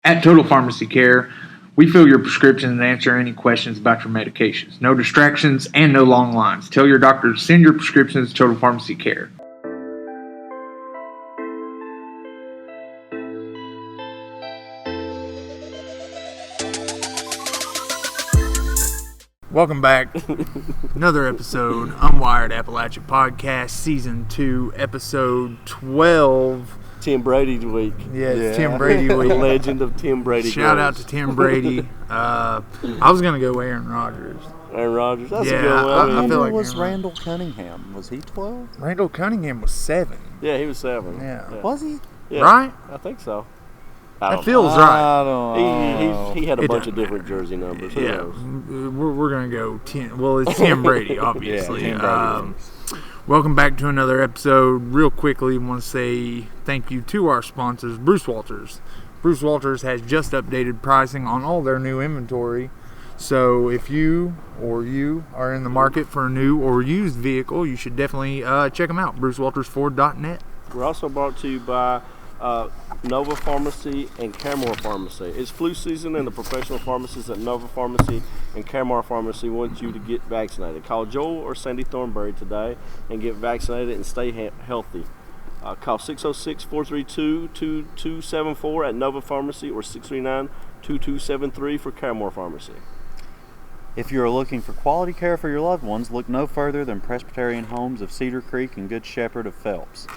At Total Pharmacy Care, we fill your prescriptions and answer any questions about your medications. No distractions and no long lines. Tell your doctor to send your prescriptions to Total Pharmacy Care. Welcome back. Another episode, Unwired Appalachia Podcast, Season 2, Episode 12. Tim Brady week. Yeah, it's Tim Brady week. The legend of Tim Brady. Shout out to Tim Brady. I was going to go Aaron Rodgers. Aaron Rodgers, that's a good Yeah, one. I feel like was Aaron Randall Cunningham? Was he 12? Randall Cunningham was 7. Yeah, he was 7. Yeah. Was he? Yeah, Right? I think so. That feels right. I don't know. He had a It bunch of doesn't different jersey numbers. Who Yeah, knows? we're going to go 10. Well, it's Tim Brady, obviously. Tim Brady. Welcome back to another episode. Real quickly, I want to say thank you to our sponsors, Bruce Walters. Bruce Walters has just updated pricing on all their new inventory. So if you are in the market for a new or used vehicle, you should definitely check them out, brucewaltersford.net. We're also brought to you by Nova Pharmacy and Caremore Pharmacy. It's flu season, and the professional pharmacists at Nova Pharmacy and Caremore Pharmacy want you to get vaccinated. Call Joel or Sandy Thornberry today and get vaccinated and stay healthy. Call 606-432-2274 at Nova Pharmacy or 639-2273 for Caremore Pharmacy. If you are looking for quality care for your loved ones, look no further than Presbyterian Homes of Cedar Creek and Good Shepherd of Phelps.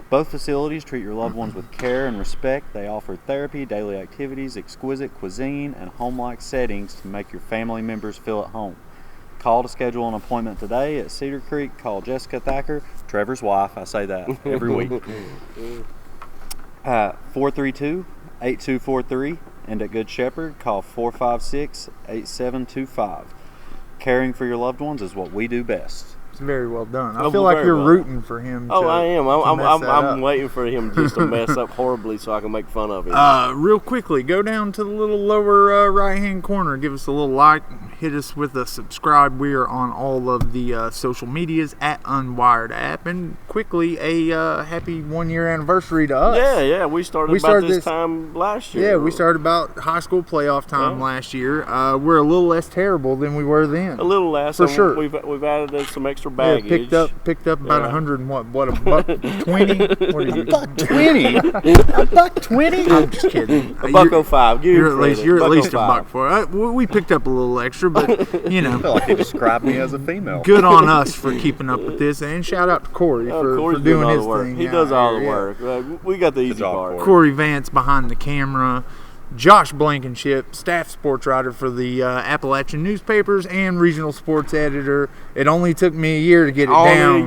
Both facilities treat your loved ones with care and respect. They offer therapy, daily activities, exquisite cuisine, and home-like settings to make your family members feel at home. Call to schedule an appointment today at Cedar Creek. Call Jessica Thacker, Trevor's wife. I say that every week. 432-8243. And at Good Shepherd, call 456-8725. Caring for your loved ones is what we do best. It's very well done. I feel like you're rooting for him. Oh, I am. I'm up. waiting for him just to mess up horribly so I can make fun of him. Real quickly, go down to the little lower right-hand corner. Give us a little like. Hit us with a subscribe. We are on all of the social medias at Unwired App. And quickly, a happy 1-year anniversary to us. Yeah. We started this time last year. Yeah, we started about high school playoff time last year. We're a little less terrible than we were then. A little less. For sure. We've added some extra baggage. Yeah, picked up about 100 and what, $1.20? What are you? $1.20? $1.20? I'm just kidding. $1.05. You're at least $1 for it. We picked up a little extra, but you know. I feel like you described me as a female. Good on us for keeping up with this, and shout out to Corey for doing his thing. He does all the work. We got the easy part. Corey Vance behind the camera. Josh Blankenship, staff sports writer for the Appalachian newspapers and regional sports editor. It only took me a year to get it down.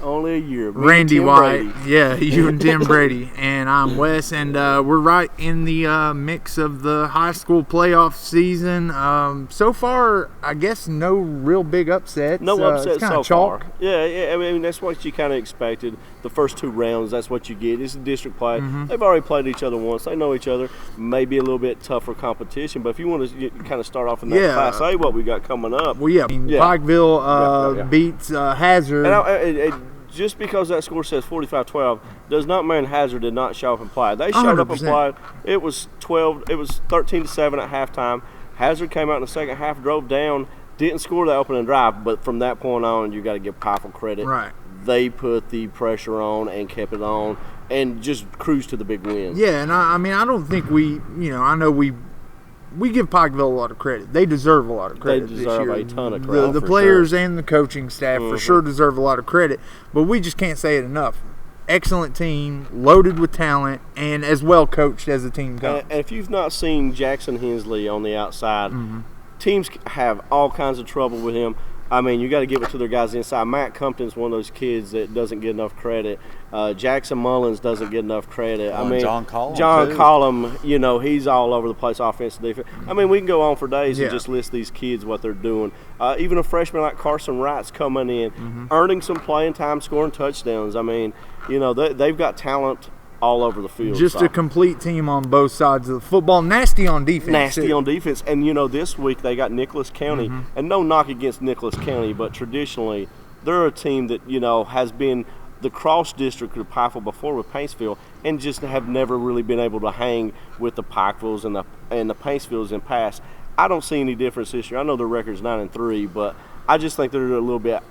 Only a year. Randy White. Yeah, you and Tim Brady. And I'm Wes, and we're right in the mix of the high school playoff season. So far, I guess no real big upsets. No upsets so chalk. far. Yeah, I mean, that's what you kind of expected. The first 2 rounds, that's what you get. It's a district play. Mm-hmm. They've already played each other once. They know each other. Maybe a little bit tougher competition, but if you want to kind of start off in that Class A, what we got coming up. Well, Pikeville beats Hazard. And just because that score says 45-12 does not mean Hazard did not show up and play. They showed 100%. Up and played. It was 13-7 at halftime. Hazard came out in the second half, drove down, didn't score the opening drive, but from that point on, you got to give Pikeville credit. Right. They put the pressure on and kept it on and just cruised to the big win. Yeah, and I mean, I don't think I know we give Pikeville a lot of credit. They deserve a lot of credit this year. They deserve a ton of credit. The players and the coaching staff for sure deserve a lot of credit, but we just can't say it enough. Excellent team, loaded with talent, and as well coached as a team comes. And if you've not seen Jackson Hensley on the outside, teams have all kinds of trouble with him. I mean, you got to give it to their guys inside. Matt Compton's one of those kids that doesn't get enough credit. Jackson Mullins doesn't get enough credit. John Collum. He's all over the place, offensive, defense. I mean, we can go on for days and just list these kids, what they're doing. Even a freshman like Carson Wright's coming in, earning some playing time, scoring touchdowns. I mean, they've got talent all over the field. Just a complete team on both sides of the football. Nasty on defense. And, this week they got Nicholas County. And no knock against Nicholas County, but traditionally they're a team that, has been the cross district of Pikeville before with Paintsville, and just have never really been able to hang with the Pikevilles and the Paintsvilles in past. I don't see any difference this year. I know their record's 9-3, but I just think they're a little bit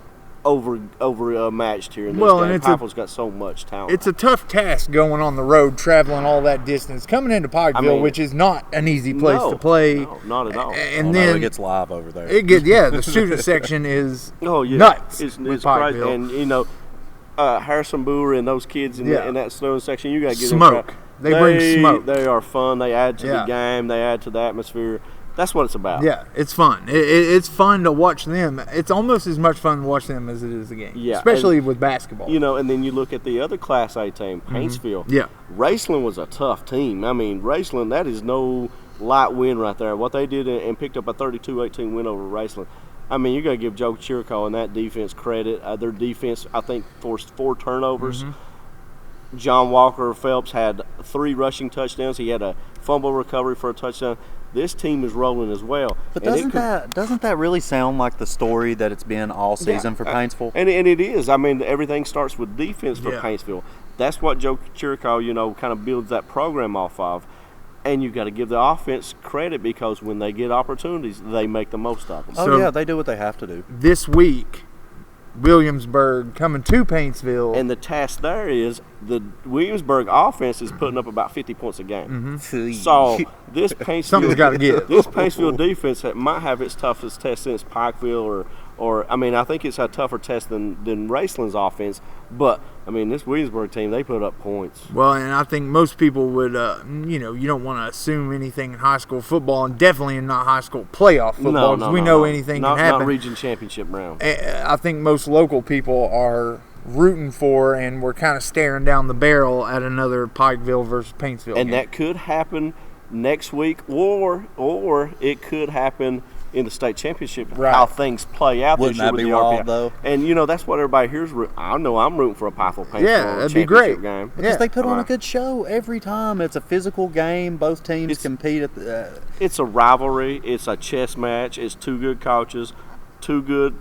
over matched here in this game. Pikeville's got so much talent. It's a tough task going on the road, traveling all that distance, coming into Pikeville, which is not an easy place to play. No, not at all. And then it gets live over there. The student section is nuts. It's crazy. And Harrison Boer and those kids in that student section, you got to get smoke. They bring smoke. They are fun. They add to the game. They add to the atmosphere. That's what it's about. Yeah, it's fun. It's fun to watch them. It's almost as much fun to watch them as it is the game. Yeah, especially with basketball. And then you look at the other Class A team, Paintsville. Yeah, Raceland was a tough team. I mean, Raceland, that is no light win right there. What they did and picked up a 32-18 win over Raceland. I mean, you got to give Joe Chirico and that defense credit. Their defense, I think, forced 4 turnovers. John Walker Phelps had 3 rushing touchdowns. He had a fumble recovery for a touchdown. This team is rolling as well. But doesn't that really sound like the story that it's been all season for Paintsville? And it is. I mean, everything starts with defense for Paintsville. That's what Joe Chirico, kind of builds that program off of. And you got to give the offense credit because when they get opportunities, they make the most of them. They do what they have to do. This week, Williamsburg coming to Paintsville. And the task there is the Williamsburg offense is putting up about 50 points a game. So this Paintsville defense might have its toughest test since Pikeville or I think it's a tougher test than Raceland's offense. But this Williamsburg team, they put up points. Well, and I think most people would, you don't want to assume anything in high school football, and definitely in not high school playoff football. No, we know anything can happen. Not region championship round. I think most local people are rooting for, and we're kind of staring down the barrel at another Pikeville versus Paintsville game. That could happen next week, or it could happen in the state championship, how things play out this year with the RPI. Though? And that's what everybody here's. I know I'm rooting for a Pikeville Paintsville that'd be great. Game because they put on a good show every time. It's a physical game. Both teams compete at the. It's a rivalry. It's a chess match. It's 2 good coaches, 2 good.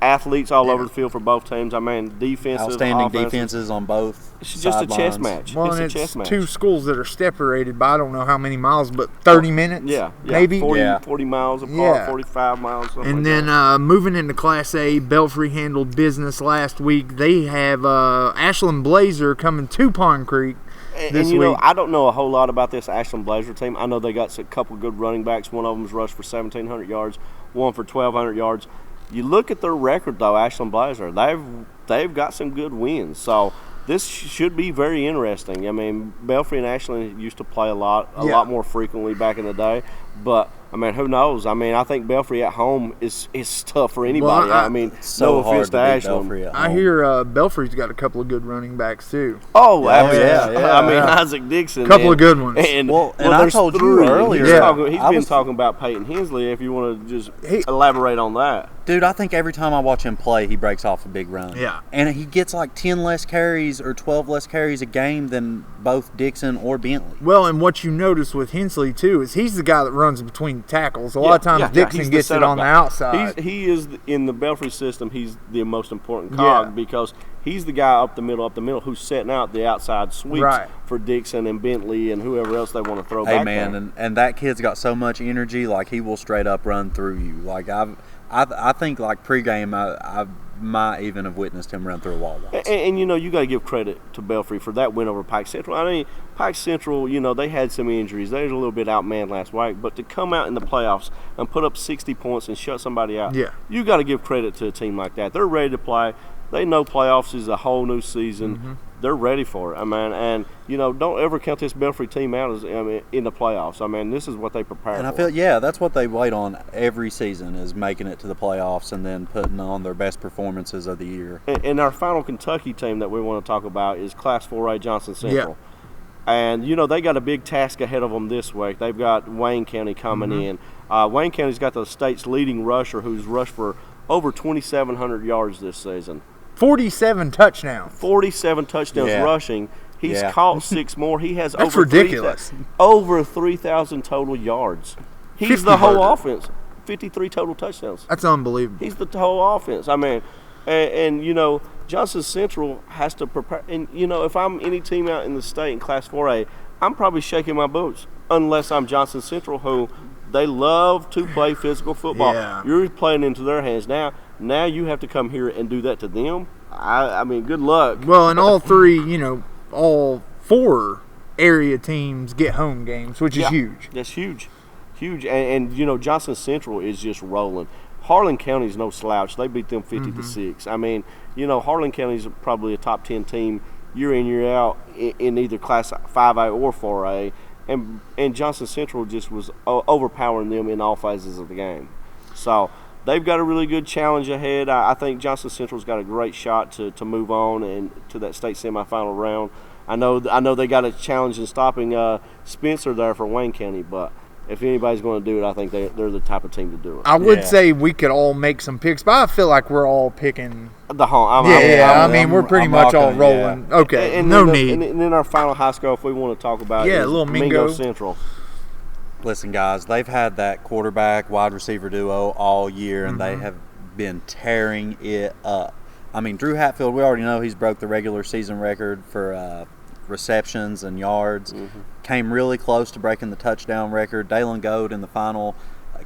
Athletes all over the field for both teams. Defensive, outstanding defenses on both. It's just a chess match. Well, it's a chess match. 2 schools that are separated by I don't know how many miles, but 30 minutes. Maybe 40 miles apart, 45 miles. And then moving into Class A, Belfry handled business last week. They have Ashland Blazer coming to Pond Creek. This week. I don't know a whole lot about this Ashland Blazer team. I know they got a couple good running backs. One of them's rushed for 1,700 yards, one for 1,200 yards. You look at their record, though, Ashland Blazer. They've got some good wins. So this should be very interesting. Belfry and Ashland used to play a lot more frequently back in the day. But, who knows? I think Belfry at home is tough for anybody. So no offense to Ashland. I hear Belfry's got a couple of good running backs, too. Oh, absolutely. Isaac Dixon. A couple of good ones. And I told you earlier. He's been talking about Peyton Hensley, if you want to just elaborate on that. Dude, I think every time I watch him play, he breaks off a big run. Yeah. And he gets like 10 less carries or 12 less carries a game than both Dixon or Bentley. Well, and what you notice with Hensley, too, is he's the guy that runs between tackles. A lot of times Dixon gets it on the outside. He is, in the Belfry system, he's the most important cog because he's the guy up the middle who's setting out the outside sweeps for Dixon and Bentley and whoever else they want to throw back there. Hey, man, and that kid's got so much energy, like he will straight up run through you. Like I think like pregame, I might even have witnessed him run through a wall once. And you got to give credit to Belfry for that win over Pike Central. Pike Central, they had some injuries. They were a little bit outmanned last week, but to come out in the playoffs and put up 60 points and shut somebody out, you got to give credit to a team like that. They're ready to play. They know playoffs is a whole new season. They're ready for it. And don't ever count this Belfry team out as in the playoffs. This is what they prepare for. And I feel that's what they wait on every season is making it to the playoffs and then putting on their best performances of the year. And our final Kentucky team that we want to talk about is Class 4A Johnson Central. And they got a big task ahead of them this week. They've got Wayne County coming in. Wayne County's got the state's leading rusher who's rushed for over 2,700 yards this season. 47 touchdowns. 47 touchdowns rushing. He's caught 6 more. He has over ridiculous. Over 3,000 total yards. He's the whole offense. 53 total touchdowns. That's unbelievable. He's the whole offense. And Johnson Central has to prepare. And, if I'm any team out in the state in Class 4A, I'm probably shaking my boots unless I'm Johnson Central, who they love to play physical football. Yeah. You're playing into their hands now. Now you have to come here and do that to them. I mean, good luck. Well, and all three, all 4 area teams get home games, which is huge. That's huge. Huge. And Johnson Central is just rolling. Harlan County's no slouch. They beat them 50-6. I mean, Harlan County's probably a top 10 team year in, year out in either Class 5A or 4A. And Johnson Central just was overpowering them in all phases of the game. So they've got a really good challenge ahead. I think Johnson Central's got a great shot to move on and to that state semifinal round. I know they got a challenge in stopping Spencer there for Wayne County, but if anybody's going to do it, I think they're the type of team to do it. I would say we could all make some picks, but I feel like we're all picking the home. We're pretty much all rolling. Yeah. Okay, and no need. And then our final high score, if we want to talk about, a little Mingo Central. Listen, guys, they've had that quarterback wide receiver duo all year, and they have been tearing it up. I mean, Drew Hatfield, we already know he's broke the regular season record for receptions and yards. Came really close to breaking the touchdown record. Dalen Gold in the final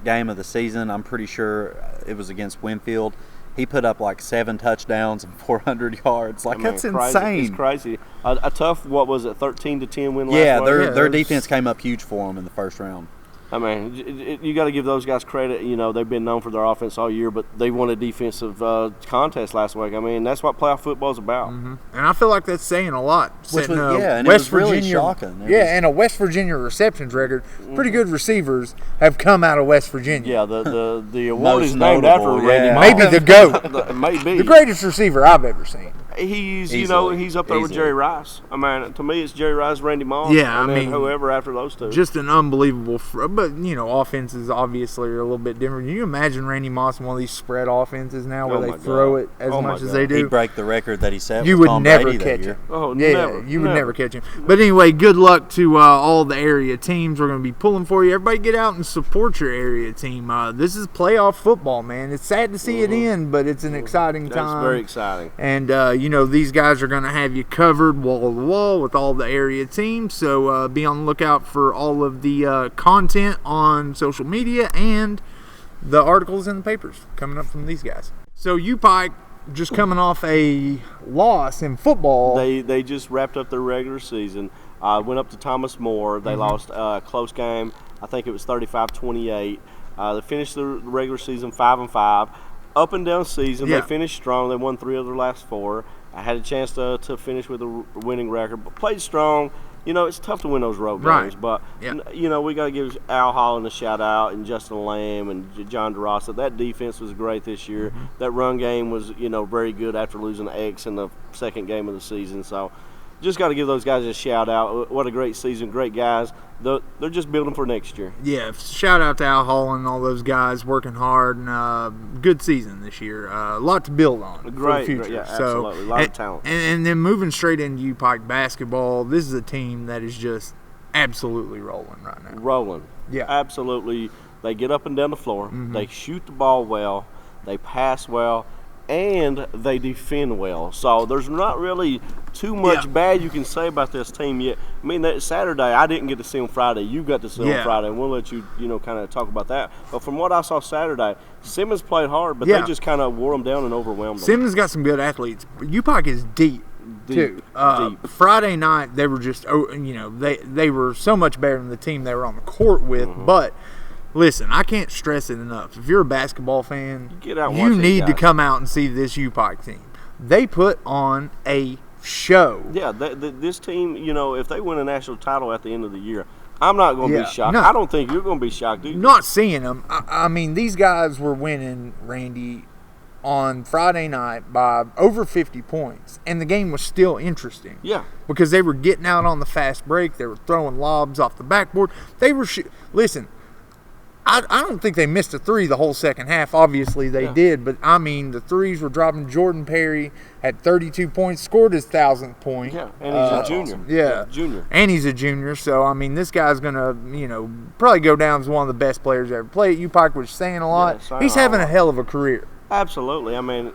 game of the season, I'm pretty sure it was against Winfield, he put up like 7 touchdowns and 400 yards. That's insane. It's crazy. A tough, 13-10 win last week? Their defense came up huge for them in the first round. I mean, you got to give those guys credit. They've been known for their offense all year, but they won a defensive contest last week. I mean, that's what playoff football is about. And I feel like that's saying a lot. And West Virginia, really shocking. And a West Virginia receptions record. Pretty good receivers have come out of West Virginia. Yeah, the award is named after Randy Moss. Maybe the GOAT. Maybe the greatest receiver I've ever seen. He's he's up there with Jerry Rice. I mean, to me, it's Jerry Rice, Randy Moss, and whoever after those two. Just an unbelievable. But offenses obviously are a little bit different. Can you imagine Randy Moss in one of these spread offenses now, where they throw it as much as they do? He'd break the record that he set. You with would Tom never Brady catch him. Oh, you would never catch him. But anyway, good luck to all the area teams. We're going to be pulling for you. Everybody, get out and support your area team. This is playoff football, man. It's sad to see it end, but it's an exciting time. It's very exciting. And these guys are going to have you covered wall to wall with all the area teams. So be on the lookout for all of the content on social media and the articles in the papers coming up from these guys. So UPike just coming off a loss in football. They just wrapped up their regular season. Went up to Thomas More. They lost a close game. I think it was 35-28. They finished the regular season 5-5. Up and down season, they finished strong. They won 3 of their last 4. I had a chance to finish with a winning record, but played strong. It's tough to win those road games, but we got to give Al Holland a shout out, and Justin Lamb and John DeRosa. That defense was great this year. That run game was very good after losing X in the second game of the season. So just got to give those guys a shout out. What a great season, great guys. They're just building for next year. Yeah, shout out to Al Holland and all those guys working hard, and good season this year. A lot to build on for the future. Yeah, absolutely. A lot of talent. And then moving straight into UPike basketball, this is a team that is just absolutely rolling right now. Rolling. Yeah. Absolutely. They get up and down the floor. They shoot the ball well. They pass well. And they defend well. So there's not really too much bad you can say about this team yet. I mean, that Saturday, I didn't get to see them Friday. You got to see them Friday, and we'll let you, kind of talk about that. But from what I saw Saturday, Simmons played hard, but they just kind of wore them down and overwhelmed them. Simmons got some good athletes. UPike is deep. Too. Deep. Friday night, they were just, they were so much better than the team they were on the court with, but listen, I can't stress it enough. If you're a basketball fan, you need to come out and see this UPike team. They put on a show. Yeah, this team, if they win a national title at the end of the year, I'm not going to be shocked. No. I don't think you're going to be shocked, either. Not seeing them. I mean, these guys were winning, Randy, on Friday night by over 50 points, and the game was still interesting. Yeah. Because they were getting out on the fast break. They were throwing lobs off the backboard. They were listen, I don't think they missed a 3 the whole second half. Obviously, they did. But, I mean, the threes were dropping. Jordan Perry had 32 points, scored his 1,000th point. Yeah, and he's a junior. Yeah, junior. And he's a junior. So, I mean, this guy's going to, probably go down as one of the best players ever played. UPike was saying a lot. He's having a hell of a career. Absolutely. I mean,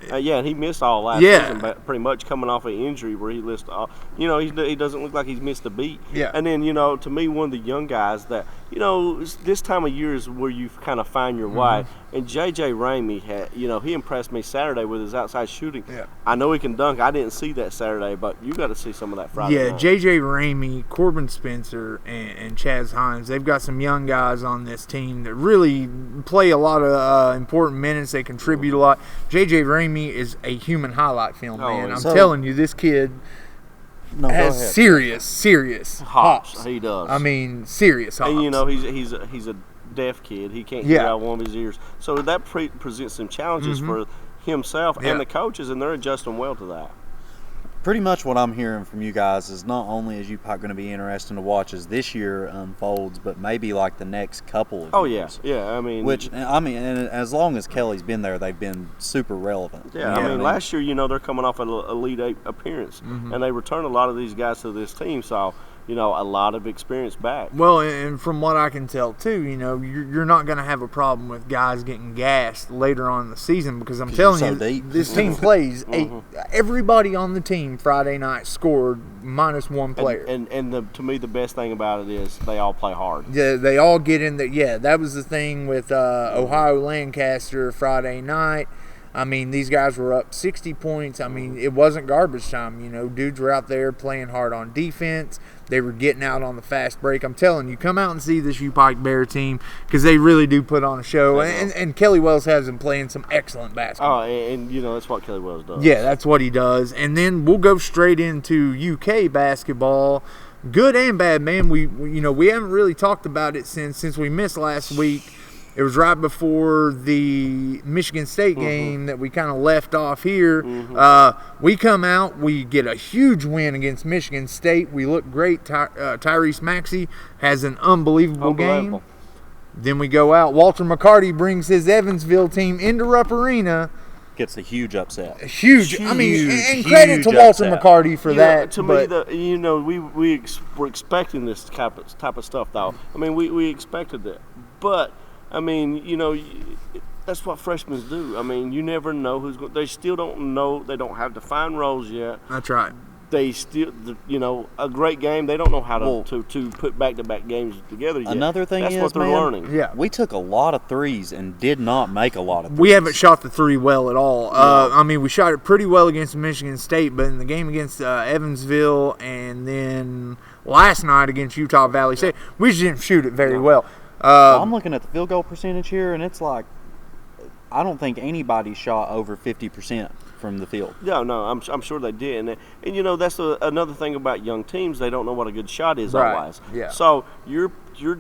Yeah, and he missed all last season, but pretty much coming off an injury where he missed all. He doesn't look like he's missed a beat. Yeah. And then, to me, one of the young guys that, this time of year is where you kind of find your way. And J.J. Ramey had, he impressed me Saturday with his outside shooting. Yeah. I know he can dunk. I didn't see that Saturday, but you got to see some of that Friday night. J.J. Ramey, Corbin Spencer, and Chaz Hines, they've got some young guys on this team that really play a lot of important minutes. They contribute a lot. J.J. Ramey is a human highlight film, man. I'm telling you, this kid has serious hops. He does. I mean, serious hops. And, he's a deaf kid. He can't hear out one of his ears. So that presents some challenges for himself and the coaches, and they're adjusting well to that. Pretty much what I'm hearing from you guys is not only is UPike going to be interesting to watch as this year unfolds, but maybe like the next couple of years. Yeah. And as long as Kelly's been there, they've been super relevant. Yeah, last year, they're coming off an Elite Eight appearance, and they returned a lot of these guys to this team, so a lot of experience back. Well, and from what I can tell too, you're not going to have a problem with guys getting gassed later on in the season, because I'm telling you, this team plays everybody on the team Friday night scored minus one player. To me, the best thing about it is they all play hard. Yeah, they all get in there. Yeah, that was the thing with Ohio Lancaster Friday night. I mean, these guys were up 60 points. I mean, it wasn't garbage time. Dudes were out there playing hard on defense. They were getting out on the fast break. I'm telling you, come out and see this UPike Bear team, because they really do put on a show. And Kelly Wells has them playing some excellent basketball. That's what Kelly Wells does. Yeah, that's what he does. And then we'll go straight into UK basketball. Good and bad, man. We haven't really talked about it since we missed last week. It was right before the Michigan State game that we kind of left off here. We come out, we get a huge win against Michigan State. We look great. Tyrese Maxey has an unbelievable game. Then we go out. Walter McCarty brings his Evansville team into Rupp Arena. Gets a huge upset. Huge. I mean, and credit to Walter McCarty for that. To me, we were expecting this type of stuff, though. I mean, we expected that. But I mean, that's what freshmen do. I mean, you never know who's going. They still don't know. They don't have defined roles yet. That's right. They still, a great game. They don't know how to put back-to-back games together yet. Another thing that's what they're learning. Yeah, we took a lot of threes and did not make a lot of threes. We haven't shot the three well at all. I mean, we shot it pretty well against Michigan State, but in the game against Evansville and then last night against Utah Valley State, we just didn't shoot it very well. I'm looking at the field goal percentage here, and it's like I don't think anybody shot over 50% from the field. No, I'm sure they did, and that's another thing about young teams. They don't know what a good shot is otherwise. Yeah. So you're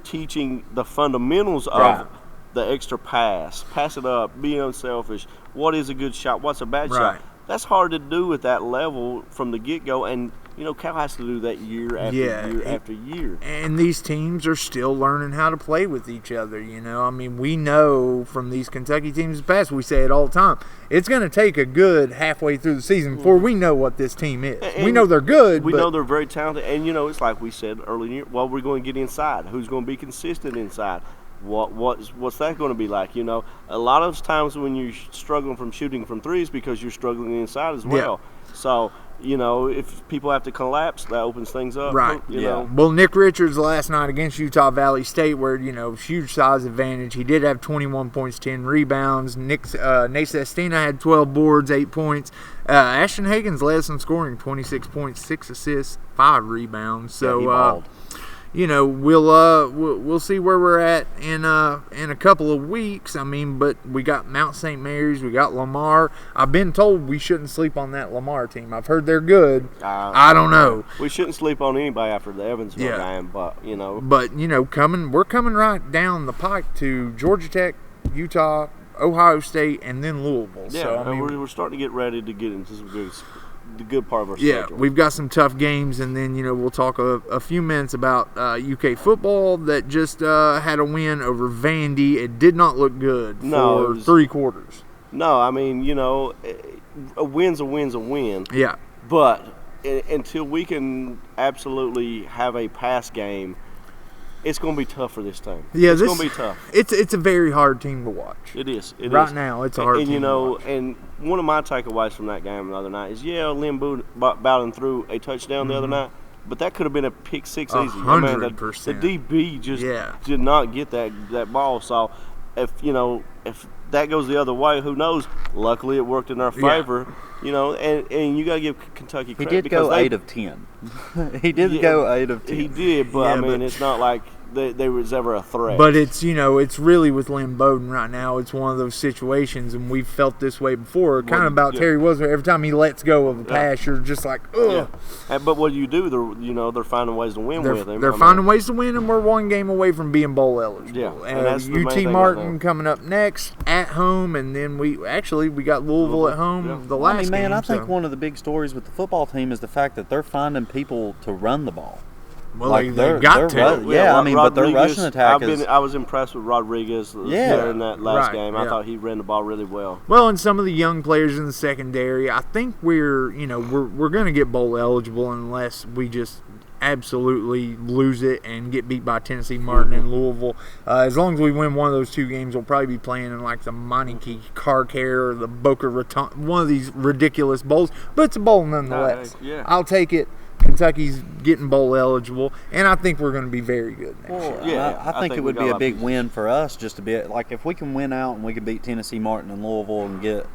teaching the fundamentals of the extra pass it up, being unselfish. What is a good shot? What's a bad shot? That's hard to do at that level from the get-go, and Cal has to do that year after year after year. And these teams are still learning how to play with each other, I mean, we know from these Kentucky teams in the past, we say it all the time, it's going to take a good halfway through the season before we know what this team is. And we know they're good. We know they're very talented. And, it's like we said earlier, we're going to get inside. Who's going to be consistent inside? What's that going to be like? A lot of times when you're struggling from shooting from threes because you're struggling inside as well. Yeah. So, if people have to collapse, that opens things up. Right. Well, Nick Richards last night against Utah Valley State, where, huge size advantage. He did have 21 points, 10 rebounds. Nate Sestina had 12 boards, 8 points. Ashton Higgins led us in scoring, 26 points, 6 assists, 5 rebounds. So, we'll see where we're at in a couple of weeks. I mean, but we got Mount St. Mary's, we got Lamar. I've been told we shouldn't sleep on that Lamar team. I've heard they're good. I don't know. We shouldn't sleep on anybody after the Evansville game, but we're coming right down the pike to Georgia Tech, Utah, Ohio State, and then Louisville. Yeah, so, we're starting to get ready to get into the good part of our schedule. schedule. We've got some tough games, and then we'll talk a few minutes about UK football that just had a win over Vandy. It did not look good for 3 quarters. No, I mean, a win's a win. Yeah. But until we can absolutely have a pass game it's going to be tough for this team. Yeah, it's going to be tough. It's a very hard team to watch. It is. Right now, it's a hard team to watch. And one of my takeaways from that game the other night is, Lynn Bowden threw a touchdown the other night, but that could have been a pick six easy. 100%. The DB just did not get that ball. So if that goes the other way, who knows? Luckily, it worked in our favor. And you got to give Kentucky credit. He did go 8 of 10. He did go 8 of 10. He did, but it's not like there was ever a threat. But it's really with Lynn Bowden right now. It's one of those situations, and we've felt this way before. Kind of about Terry Wilson. Every time he lets go of a pass, you're just like, ugh. Yeah. But what do you do? They're finding ways to win with him. They're finding ways to win, and we're one game away from being bowl eligible. Yeah, and that's the UT Martin coming up next at home, and then we got Louisville at home the last game. I think one of the big stories with the football team is the fact that they're finding people to run the ball. Well, they've got to. But their rushing attack I was impressed with Rodriguez in that last game. I thought he ran the ball really well. Well, and some of the young players in the secondary, I think we're going to get bowl eligible unless we just absolutely lose it and get beat by Tennessee Martin and Louisville. As long as we win one of those two games, we'll probably be playing in like the Meineke Car Care or the Boca Raton, one of these ridiculous bowls. But it's a bowl nonetheless. I'll take it. Kentucky's getting bowl eligible, and I think we're going to be very good next year. Yeah, I think it would be a big win for us just to be like if we can win out and we can beat Tennessee Martin and Louisville and get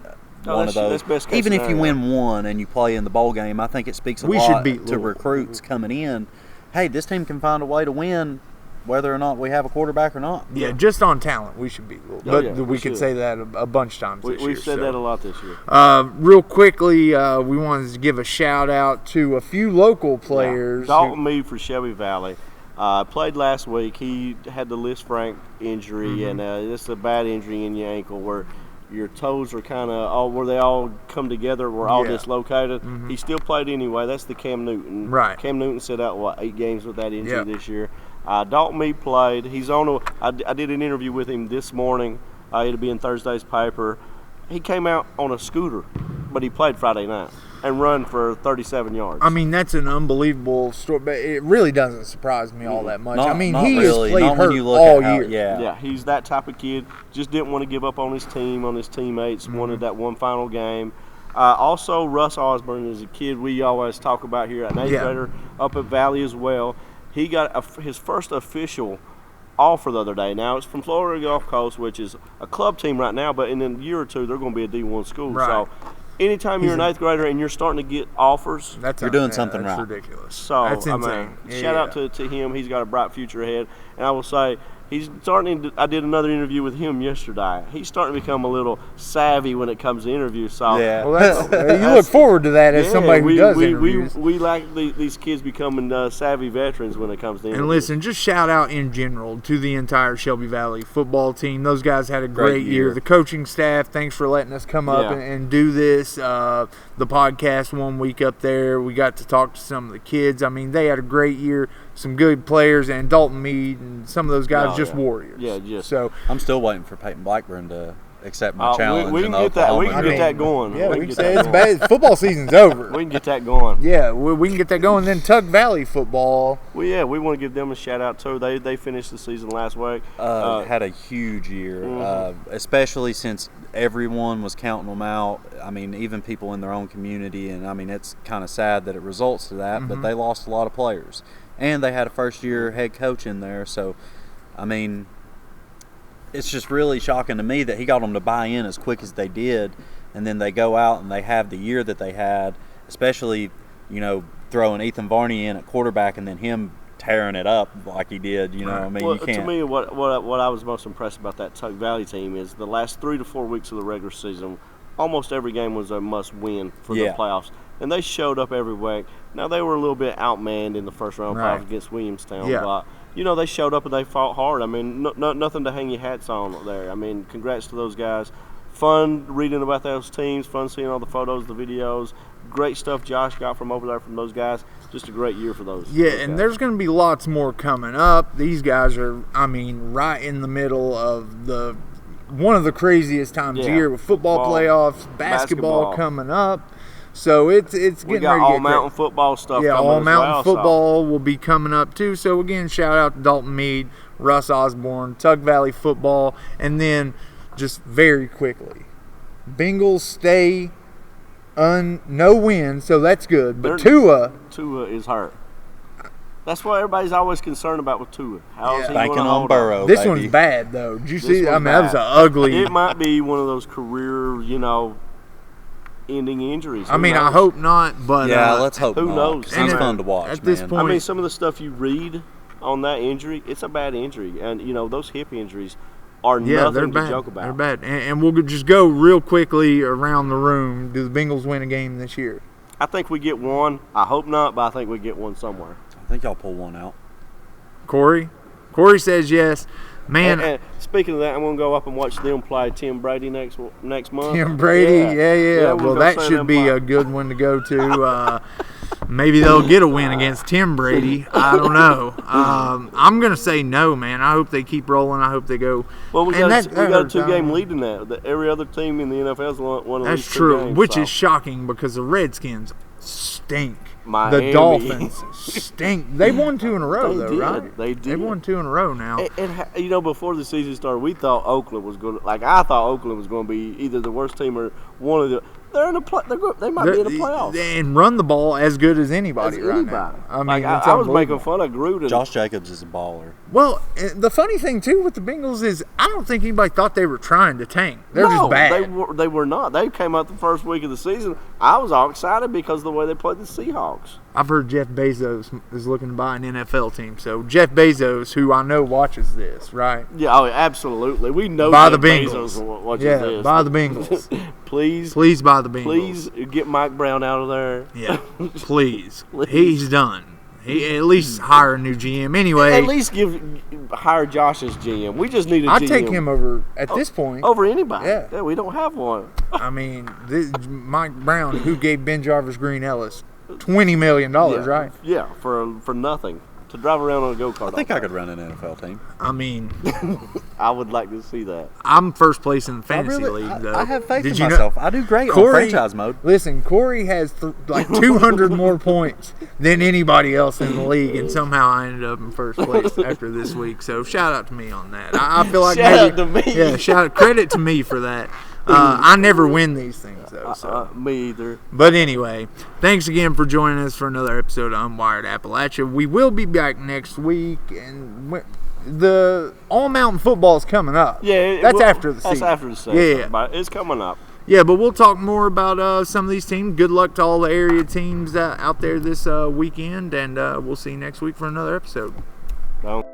one of those. Even if you win one and you play in the bowl game, I think it speaks a lot to recruits coming in. Hey, this team can find a way to win, whether or not we have a quarterback or not. Yeah, just on talent, we should beat Louisville. But we could say that a bunch of times this year. We've said that a lot this year. Real quickly, we wanted to give a shout-out to a few local players. Dalton Meade for Shelby Valley. Played last week. He had the Liz Frank injury, and it's a bad injury in your ankle where your toes are kind of where they all come together, we're all dislocated. He still played anyway. That's the Cam Newton. Right. Cam Newton set out, 8 games with that injury this year. Dalton Meade played. He's on I did an interview with him this morning. It'll be in Thursday's paper. He came out on a scooter, but he played Friday night and run for 37 yards. I mean, that's an unbelievable story, but it really doesn't surprise me all that much. He has played hurt all year. Yeah, he's that type of kid. Just didn't want to give up on his team, on his teammates, wanted that one final game. Also, Russ Osborne is a kid we always talk about here, an 8th grader up at Valley as well. He got his first official offer the other day. Now, it's from Florida Gulf Coast, which is a club team right now, but in a year or two, they're going to be a D1 school. Right. So, anytime you're an 8th grader and you're starting to get offers, you're doing something right. That's ridiculous. So, that's insane. Shout out to him. He's got a bright future ahead. And I will say, he's starting to, I did another interview with him yesterday. He's starting to become a little savvy when it comes to interviews. So you look forward to that as somebody who does interviews. We like these kids becoming savvy veterans when it comes to interviews. And listen, just shout out in general to the entire Shelby Valley football team. Those guys had a great year. The coaching staff, thanks for letting us come up and do this. The podcast 1 week up there, we got to talk to some of the kids. I mean, they had a great year. Some good players, and Dalton Meade and some of those guys just warriors. Yeah, just. So I'm still waiting for Peyton Blackburn to accept my challenge. We can get that. We can get that going. Yeah, we can say it's bad. Football season's over. We can get that going. Yeah, we can get that going. Then Tug Valley football. Well, we want to give them a shout out too. They finished the season last week. Had a huge year, especially since everyone was counting them out. I mean, even people in their own community, and I mean, it's kind of sad that it results to that. But they lost a lot of players. And they had a first-year head coach in there. So, I mean, it's just really shocking to me that he got them to buy in as quick as they did. And then they go out and they have the year that they had, especially, throwing Ethan Varney in at quarterback and then him tearing it up like he did. I mean, you can't. To me, what I was most impressed about that Tug Valley team is the last 3 to 4 weeks of the regular season, almost every game was a must-win for the playoffs. And they showed up every week. Now, they were a little bit outmanned in the first round playoffs against Williamstown. But, they showed up and they fought hard. I mean, nothing to hang your hats on there. I mean, congrats to those guys. Fun reading about those teams. Fun seeing all the photos, the videos. Great stuff Josh got from over there from those guys. Just a great year for those. Yeah, and there's going to be lots more coming up. These guys are, right in the middle of one of the craziest times of year with football playoffs, basketball coming up. So it's We getting got ready to all get mountain football stuff Yeah, coming all as mountain well, football will be coming up too. So again, shout out to Dalton Meade, Russ Osborne, Tug Valley football, and then just very quickly, Bengals stay no win, so that's good. But Tua is hurt. That's what everybody's always concerned about with Tua. How is he Banking going to on hold Burrow. up? this baby. one's bad though. Did you This see? I one's mean, that was bad. an ugly. It might be one of those career, ending injuries. I mean, I hope not, but Yeah, let's hope who not. knows? Seems And fun to watch, at this man. point- I mean, some of the stuff you read on that injury, it's a bad injury, and those hip injuries are yeah, they're nothing to bad. joke about. They're bad, and we'll just go real quickly around the room. Do the Bengals win a game this year? I think we get one. I hope not, but I think we get one somewhere. I think y'all pull one out. Corey says yes. Man, And speaking of that, I'm gonna go up and watch them play Tim Brady next month. Tim Brady, yeah. we'll Well, go that see should them be play. a good one to go to. Maybe they'll get a win against Tim Brady. I don't know. I'm gonna say no, man. I hope they keep rolling. I hope they go. Well, we And got that a hurts. 2-game lead in that. Every other team in the NFL has won at That's least 2 true, games, which so. is shocking because the Redskins stink. Miami. The Dolphins stink. They won 2 in a row, They though, did. right? They did. They won 2 in a row now. Before the season started, we thought Oakland was going to. I thought Oakland was going to be either the worst team or one of the. They're in the play. They might be in the playoffs. And run the ball as good as anybody right now. I mean, it's I was making unbelievable. fun of Gruden. Josh Jacobs is a baller. Well, the funny thing too with the Bengals is I don't think anybody thought they were trying to tank. They're just bad. They were not. They came out the first week of the season. I was all excited because of the way they played the Seahawks. I've heard Jeff Bezos is looking to buy an NFL team. So Jeff Bezos, who I know watches this, right? Yeah, absolutely. We know Buy Jeff the Bengals. Bezos watches Yeah, this. buy the Bengals. Please Please buy the Bengals. Please get Mike Brown out of there. Yeah, please. Please. He's done. He at least hire a new GM anyway. At least hire Josh as GM. We just need a GM. I'd take him over at this point. Over anybody. Yeah. We don't have one. I mean, Mike Brown, who gave Ben Jarvis Green Ellis $20 million, right? Yeah, for nothing. To drive around on a go-kart. I think I could run an NFL team. I mean, I would like to see that. I'm first place in the fantasy league, though. I have faith Did in you know- myself. I do great on franchise mode. Listen, Corey has like 200 more points than anybody else in the league, and somehow I ended up in first place after this week. So shout out to me on that. I feel like Shout out to me. Yeah, credit to me for that. I never win these things though. So. Me either. But anyway, thanks again for joining us for another episode of Unwired Appalachia. We will be back next week, and the All Mountain football is coming up. Yeah, that's after the season. That's after the season. Yeah. But it's coming up. Yeah, but we'll talk more about some of these teams. Good luck to all the area teams out there this weekend, and we'll see you next week for another episode. Don't.